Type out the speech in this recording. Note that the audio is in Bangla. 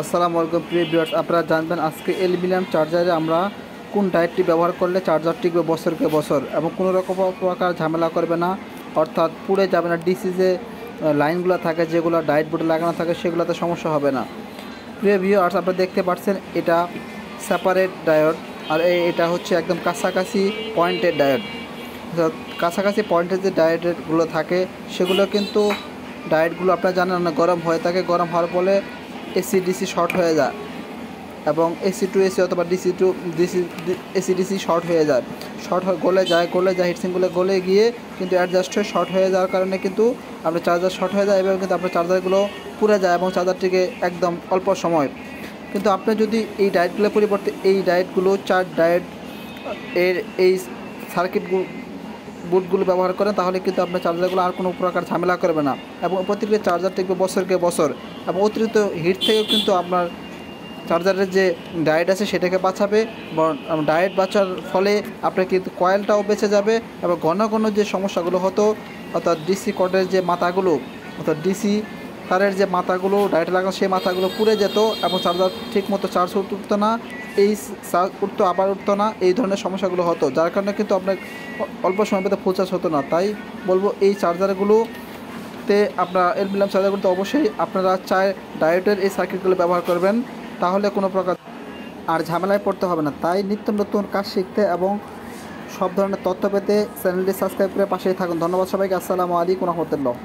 আসসালামু আলাইকুম প্রিয় ভিউয়ার্স, আপনারা জানবেন আজকে অ্যালুমিনিয়াম চার্জারে আমরা কোন ডায়েটটি ব্যবহার করলে চার্জার টিকবে বছরকে বছর এবং কোনো রকম প্রকার ঝামেলা করবে না, অর্থাৎ পুড়ে যাবে না। ডিসি যে লাইনগুলো থাকে, যেগুলো ডায়েট বোর্ডে লাগানো থাকে, সেগুলোতে সমস্যা হবে না। প্রিয় ভিউয়ার্স, আপনারা দেখতে পাচ্ছেন এটা সেপারেট ডায়োড, আর এটা হচ্ছে একদম কাছাকাছি পয়েন্টের ডায়োড। কাছাকাছি পয়েন্টের যে ডায়েটগুলো থাকে সেগুলো কিন্তু ডায়েটগুলো আপনারা জানেন না, গরম হয়ে থাকে। গরম হওয়ার ফলে এসি ডিসি শর্ট হয়ে যায় এবং এসি টু এসি অথবা DC two DC AC DC short হয়ে যায়, গলে যায় হিটসিংগুলো গলে গিয়ে কিন্তু অ্যাডজাস্ট হয়ে শর্ট হয়ে যাওয়ার কারণে কিন্তু আপনার চার্জার শর্ট হয়ে যায় এবং কিন্তু আপনার চার্জারগুলো পুড়ে যায় এবং চার্জারটিকে একদম অল্প সময়। কিন্তু আপনি যদি এই ডায়েটগুলোর পরিবর্তে এই ডায়েটগুলো ডায়েট এর এই সার্কিট বুটগুলো ব্যবহার করেন, তাহলে কিন্তু আপনার চার্জারগুলো আর কোনো প্রকার ঝামেলা করবে না এবং প্রত্যেকটি চার্জার টিকবে বছরকে বছর। এবং অতিরিক্ত হিট থেকেও কিন্তু আপনার চার্জারের যে ডায়েট আছে সেটাকে বাঁচাবে। ডায়েট বাঁচার ফলে আপনার কিন্তু কয়েলটাও বেঁচে যাবে এবং ঘন ঘন যে সমস্যাগুলো হতো, অর্থাৎ ডিসি কর্ডের যে মাথাগুলো, অর্থাৎ ডিসি তারের যে মাথাগুলো ডায়েটে লাগানো, সেই মাথাগুলো পুড়ে যেত এবং চার্জার ঠিকমতো চার্জ উঠতো না, এই চার্জ উঠতো আবার উঠতো না, এই ধরনের সমস্যাগুলো হতো, যার কারণে কিন্তু আপনার অল্প সময় পেতে ফুল চার্জ হতো না। তাই বলবো এই চার্জারগুলোতে আপনার অ্যালুমিনিয়াম চার্জারগুলোতে অবশ্যই আপনারা ডায়োডের এই সার্কিটগুলো ব্যবহার করবেন, তাহলে কোনো প্রকার আর ঝামেলায় পড়তে হবে না। তাই নিত্য নতুন কাজ শিখতে এবং সব ধরনের তথ্য পেতে চ্যানেলটি সাবস্ক্রাইব করে পাশেই থাকুন। ধন্যবাদ সবাইকে। আসসালামু আলাইকুম ওয়া রাহমাতুল্লাহ।